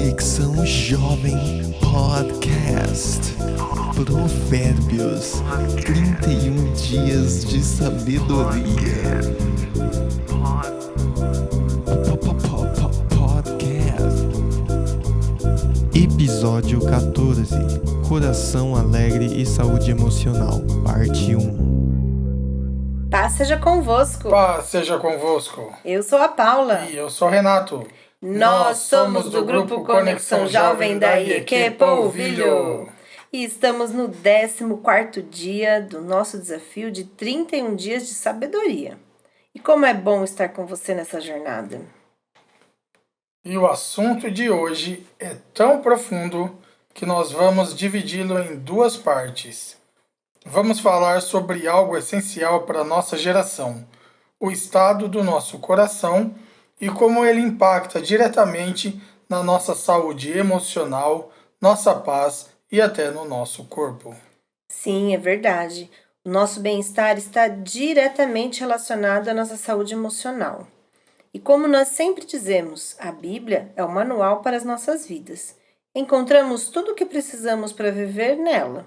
Conexão Jovem Podcast. Provérbios, 31 dias de sabedoria. Podcast. Episódio 14. Coração alegre e saúde emocional. Parte 1. Paz seja convosco. Paz seja convosco. Eu sou a Paula. E eu sou o Renato. Nós somos do grupo Conexão Jovem da IEQ Polvilho. E estamos no 14º dia do nosso desafio de 31 dias de sabedoria. E como é bom estar com você nessa jornada. E o assunto de hoje é tão profundo que nós vamos dividi-lo em duas partes. Vamos falar sobre algo essencial para a nossa geração, o estado do nosso coração e como ele impacta diretamente na nossa saúde emocional, nossa paz e até no nosso corpo. Sim, é verdade. O nosso bem-estar está diretamente relacionado à nossa saúde emocional. E como nós sempre dizemos, a Bíblia é o manual para as nossas vidas. Encontramos tudo o que precisamos para viver nela.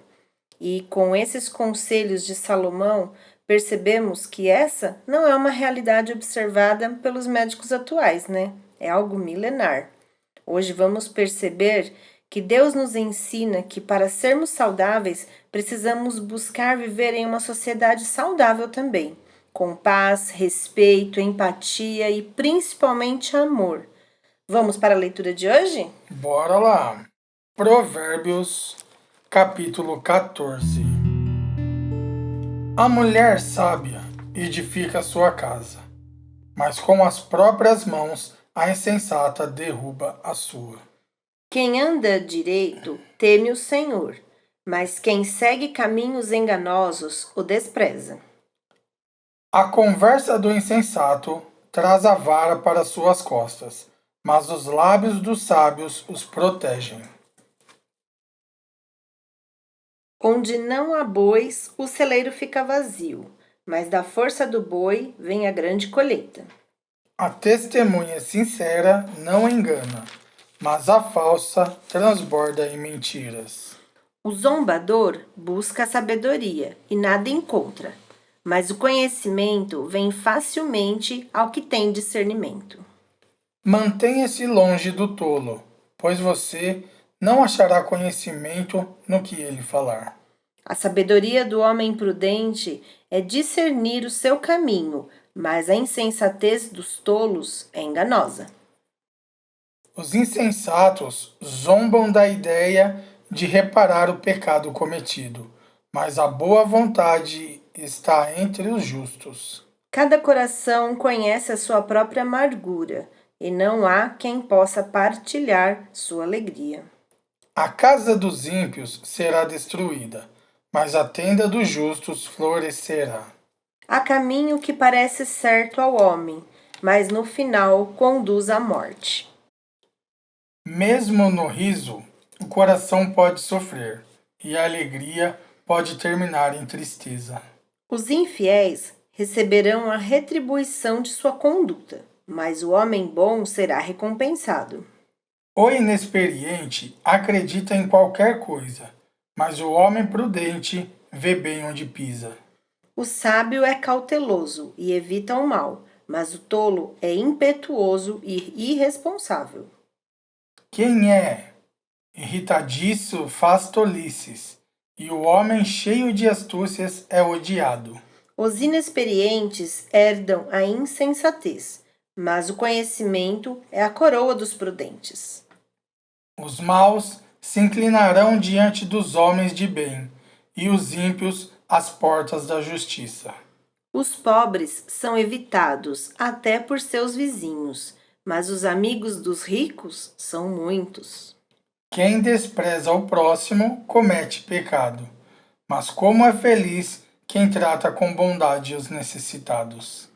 E com esses conselhos de Salomão, percebemos que essa não é uma realidade observada pelos médicos atuais, né? É algo milenar. Hoje vamos perceber que Deus nos ensina que para sermos saudáveis, precisamos buscar viver em uma sociedade saudável também, com paz, respeito, empatia e principalmente amor. Vamos para a leitura de hoje? Bora lá! Provérbios, capítulo 14. A mulher sábia edifica sua casa, mas com as próprias mãos a insensata derruba a sua. Quem anda direito teme o Senhor, mas quem segue caminhos enganosos o despreza. A conversa do insensato traz a vara para suas costas, mas os lábios dos sábios os protegem. Onde não há bois, o celeiro fica vazio, mas da força do boi vem a grande colheita. A testemunha sincera não engana, mas a falsa transborda em mentiras. O zombador busca a sabedoria e nada encontra, mas o conhecimento vem facilmente ao que tem discernimento. Mantenha-se longe do tolo, pois você não achará conhecimento no que ele falar. A sabedoria do homem prudente é discernir o seu caminho, mas a insensatez dos tolos é enganosa. Os insensatos zombam da ideia de reparar o pecado cometido, mas a boa vontade está entre os justos. Cada coração conhece a sua própria amargura, e não há quem possa partilhar sua alegria. A casa dos ímpios será destruída, mas a tenda dos justos florescerá. Há caminho que parece certo ao homem, mas no final conduz à morte. Mesmo no riso, o coração pode sofrer, e a alegria pode terminar em tristeza. Os infiéis receberão a retribuição de sua conduta, mas o homem bom será recompensado. O inexperiente acredita em qualquer coisa, mas o homem prudente vê bem onde pisa. O sábio é cauteloso e evita o mal, mas o tolo é impetuoso e irresponsável. Quem é irritadiço faz tolices, e o homem cheio de astúcias é odiado. Os inexperientes herdam a insensatez, mas o conhecimento é a coroa dos prudentes. Os maus se inclinarão diante dos homens de bem, e os ímpios às portas da justiça. Os pobres são evitados até por seus vizinhos, mas os amigos dos ricos são muitos. Quem despreza o próximo comete pecado, mas como é feliz quem trata com bondade os necessitados.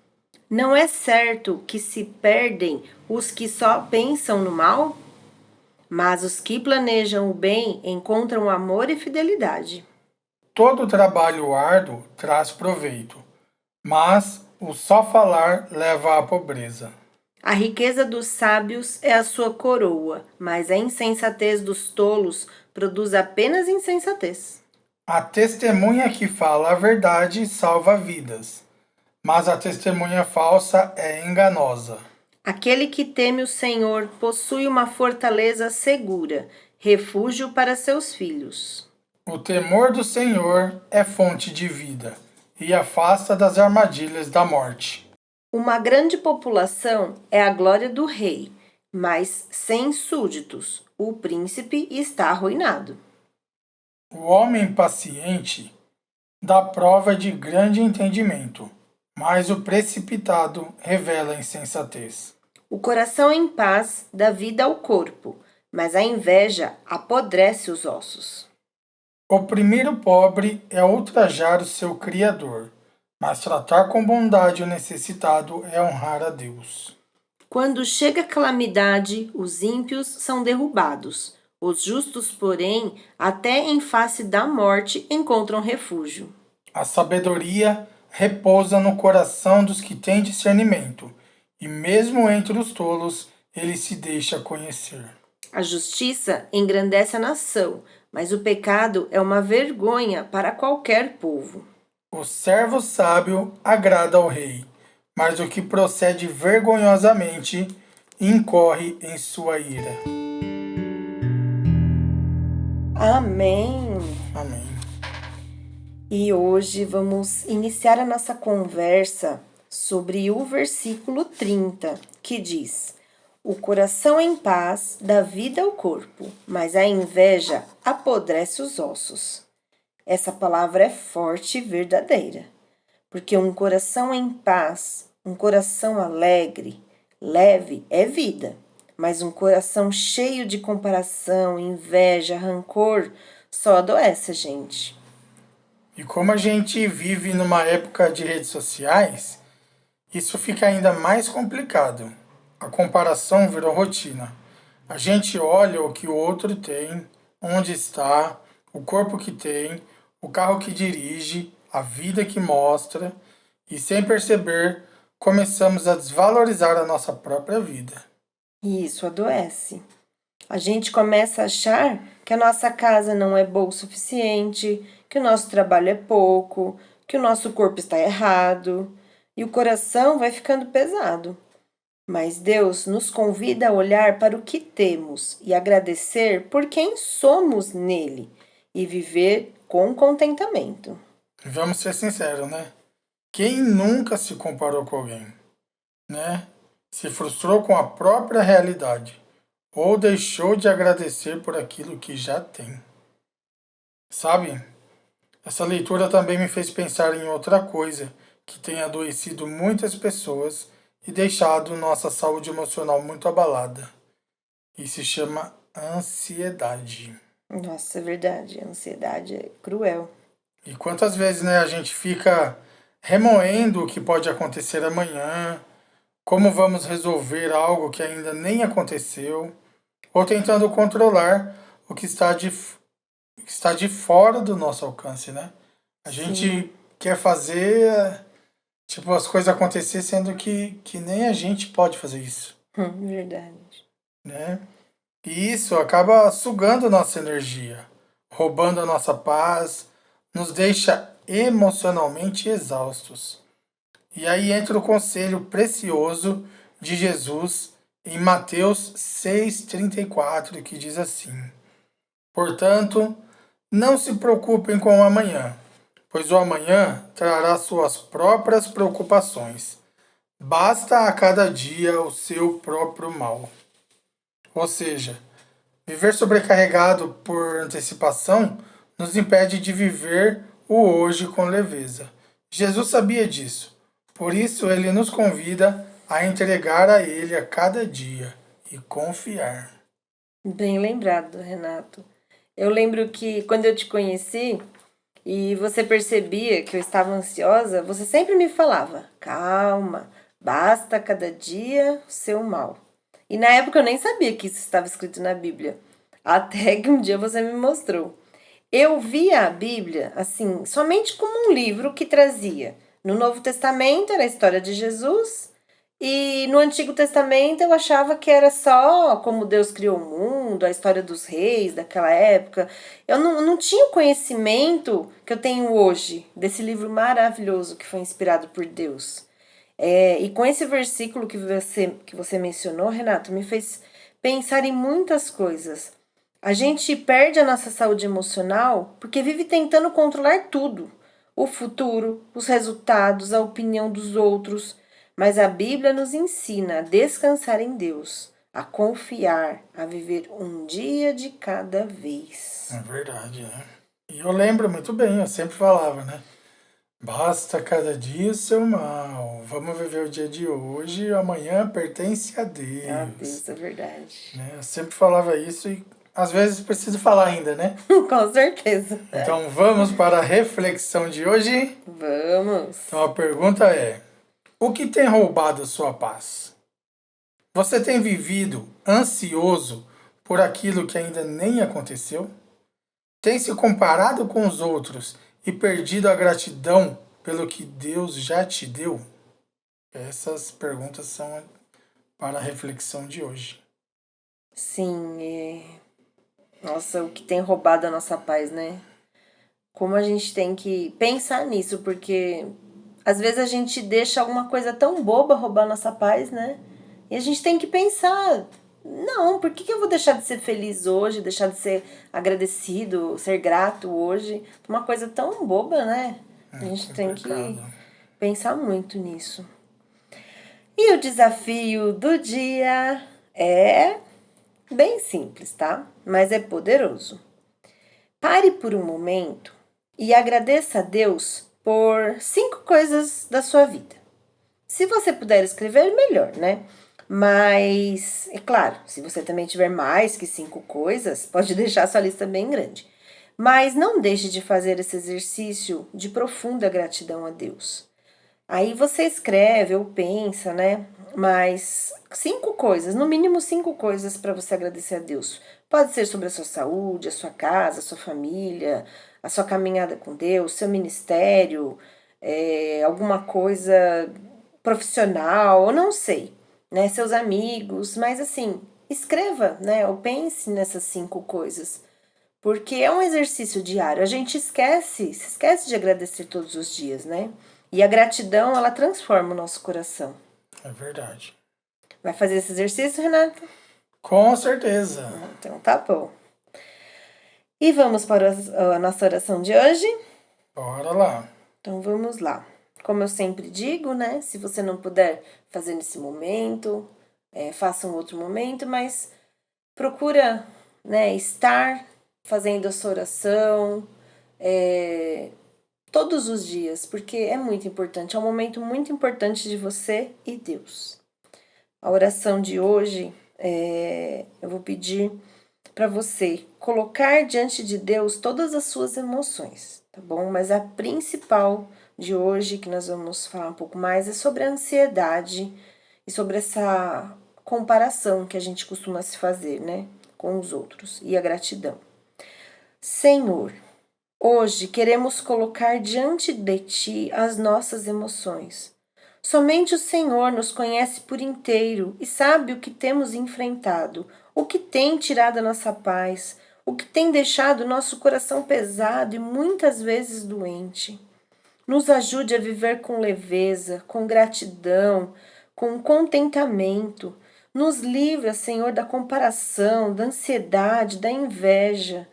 Não é certo que se perdem os que só pensam no mal? Mas os que planejam o bem encontram amor e fidelidade. Todo trabalho árduo traz proveito, mas o só falar leva à pobreza. A riqueza dos sábios é a sua coroa, mas a insensatez dos tolos produz apenas insensatez. A testemunha que fala a verdade salva vidas, mas a testemunha falsa é enganosa. Aquele que teme o Senhor possui uma fortaleza segura, refúgio para seus filhos. O temor do Senhor é fonte de vida e afasta das armadilhas da morte. Uma grande população é a glória do rei, mas sem súditos, o príncipe está arruinado. O homem paciente dá prova de grande entendimento, mas o precipitado revela insensatez. O coração em paz dá vida ao corpo, mas a inveja apodrece os ossos. Oprimir o pobre é ultrajar o seu Criador, mas tratar com bondade o necessitado é honrar a Deus. Quando chega a calamidade, os ímpios são derrubados. Os justos, porém, até em face da morte, encontram refúgio. A sabedoria repousa no coração dos que têm discernimento, e mesmo entre os tolos ele se deixa conhecer. A justiça engrandece a nação, mas o pecado é uma vergonha para qualquer povo. O servo sábio agrada ao rei, mas o que procede vergonhosamente incorre em sua ira. Amém! Amém. E hoje vamos iniciar a nossa conversa sobre o versículo 30, que diz: O coração em paz dá vida ao corpo, mas a inveja apodrece os ossos. Essa palavra é forte e verdadeira, porque um coração em paz, um coração alegre, leve é vida, mas um coração cheio de comparação, inveja, rancor, só adoece a gente. E como a gente vive numa época de redes sociais, isso fica ainda mais complicado. A comparação virou rotina. A gente olha o que o outro tem, onde está, o corpo que tem, o carro que dirige, a vida que mostra, e sem perceber, começamos a desvalorizar a nossa própria vida. E isso adoece. A gente começa a achar que a nossa casa não é boa o suficiente, que o nosso trabalho é pouco, que o nosso corpo está errado, e o coração vai ficando pesado. Mas Deus nos convida a olhar para o que temos e agradecer por quem somos nele e viver com contentamento. Vamos ser sinceros, né? Quem nunca se comparou com alguém, né? Se frustrou com a própria realidade ou deixou de agradecer por aquilo que já tem. Sabe? Essa leitura também me fez pensar em outra coisa que tem adoecido muitas pessoas e deixado nossa saúde emocional muito abalada. E se chama ansiedade. Nossa, é verdade, a ansiedade é cruel. E quantas vezes, né, a gente fica remoendo o que pode acontecer amanhã, como vamos resolver algo que ainda nem aconteceu, ou tentando controlar o que está de fora do nosso alcance, né? A gente quer fazer tipo as coisas acontecer, sendo que nem a gente pode fazer isso, Verdade. né? E isso acaba sugando nossa energia, roubando a nossa paz, nos deixa emocionalmente exaustos. E aí entra o conselho precioso de Jesus em Mateus 6,34, que diz assim: Portanto, não se preocupem com o amanhã, pois o amanhã trará suas próprias preocupações. Basta a cada dia o seu próprio mal. Ou seja, viver sobrecarregado por antecipação nos impede de viver o hoje com leveza. Jesus sabia disso, por isso ele nos convida a entregar a ele a cada dia e confiar. Bem lembrado, Renato. Eu lembro que quando eu te conheci e você percebia que eu estava ansiosa, você sempre me falava: calma, basta cada dia o seu mal. E na época eu nem sabia que isso estava escrito na Bíblia, até que um dia você me mostrou. Eu via a Bíblia, assim, somente como um livro que trazia. No Novo Testamento era a história de Jesus E no Antigo Testamento eu achava que era só como Deus criou o mundo, a história dos reis daquela época. Eu não tinha o conhecimento que eu tenho hoje desse livro maravilhoso que foi inspirado por Deus. E com esse versículo que você mencionou, Renato, me fez pensar em muitas coisas. A gente perde a nossa saúde emocional porque vive tentando controlar tudo: o futuro, os resultados, a opinião dos outros. Mas a Bíblia nos ensina a descansar em Deus, a confiar, a viver um dia de cada vez. É verdade, né? E eu lembro muito bem, eu sempre falava, né? Basta cada dia o seu mal. Vamos viver o dia de hoje, amanhã pertence a Deus. Ah, Deus, é verdade. Né? Eu sempre falava isso e às vezes preciso falar ainda, né? Com certeza. Então vamos para a reflexão de hoje. Vamos. Então a pergunta é: o que tem roubado a sua paz? Você tem vivido ansioso por aquilo que ainda nem aconteceu? Tem se comparado com os outros e perdido a gratidão pelo que Deus já te deu? Essas perguntas são para a reflexão de hoje. Sim, nossa, o que tem roubado a nossa paz, né? Como a gente tem que pensar nisso, porque às vezes a gente deixa alguma coisa tão boba roubar a nossa paz, né? E a gente tem que pensar, não, por que eu vou deixar de ser feliz hoje, deixar de ser agradecido, ser grato hoje? Uma coisa tão boba, né? A gente tem que pensar muito nisso. E o desafio do dia é bem simples, tá? Mas é poderoso. Pare por um momento e agradeça a Deus por 5 coisas da sua vida. Se você puder escrever, melhor, né? Mas, é claro, se você também tiver mais que 5 coisas, pode deixar sua lista bem grande. Mas não deixe de fazer esse exercício de profunda gratidão a Deus. Aí você escreve ou pensa, né? Mas 5 coisas, no mínimo 5 coisas para você agradecer a Deus. Pode ser sobre a sua saúde, a sua casa, a sua família, a sua caminhada com Deus, seu ministério, alguma coisa profissional, eu não sei, né? Seus amigos, mas assim, escreva, né? Ou pense nessas 5 coisas. Porque é um exercício diário. A gente se esquece de agradecer todos os dias, né? E a gratidão, ela transforma o nosso coração. É verdade. Vai fazer esse exercício, Renato? Com certeza. Então tá bom. E vamos para a nossa oração de hoje? Bora lá. Então vamos lá. Como eu sempre digo, né? Se você não puder fazer nesse momento, faça um outro momento, mas procura, né, estar fazendo a sua oração todos os dias, porque é muito importante, é um momento muito importante de você e Deus. A oração de hoje, eu vou pedir para você colocar diante de Deus todas as suas emoções, tá bom? Mas a principal de hoje, que nós vamos falar um pouco mais, é sobre a ansiedade e sobre essa comparação que a gente costuma se fazer, né, com os outros, e a gratidão. Senhor, hoje queremos colocar diante de Ti as nossas emoções. Somente o Senhor nos conhece por inteiro e sabe o que temos enfrentado, o que tem tirado a nossa paz, o que tem deixado o nosso coração pesado e muitas vezes doente. Nos ajude a viver com leveza, com gratidão, com contentamento. Nos livra, Senhor, da comparação, da ansiedade, da inveja,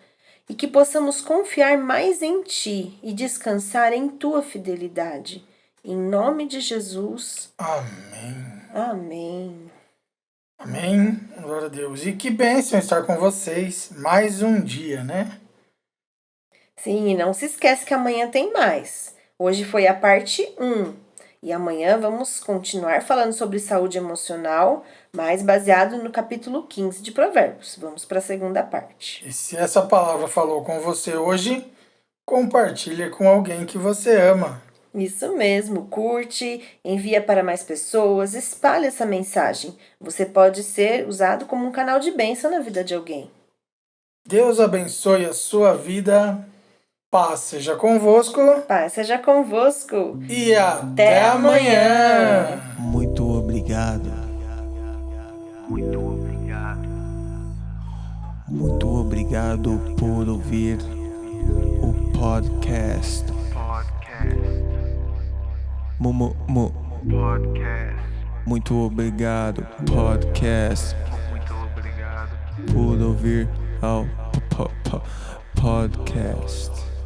e que possamos confiar mais em Ti e descansar em Tua fidelidade. Em nome de Jesus. Amém. Amém. Amém. Glória a Deus. E que bênção estar com vocês mais um dia, né? Sim, e não se esquece que amanhã tem mais. Hoje foi a parte 1. E amanhã vamos continuar falando sobre saúde emocional, mas baseado no capítulo 15 de Provérbios. Vamos para a segunda parte. E se essa palavra falou com você hoje, compartilha com alguém que você ama. Isso mesmo, curte, envia para mais pessoas, espalhe essa mensagem. Você pode ser usado como um canal de bênção na vida de alguém. Deus abençoe a sua vida. Paz seja convosco. Paz seja convosco. E até amanhã. Muito obrigado obrigado. Muito obrigado. Muito obrigado por ouvir o podcast. Podcast. Muito obrigado, podcast, Muito obrigado. por ouvir ao podcast.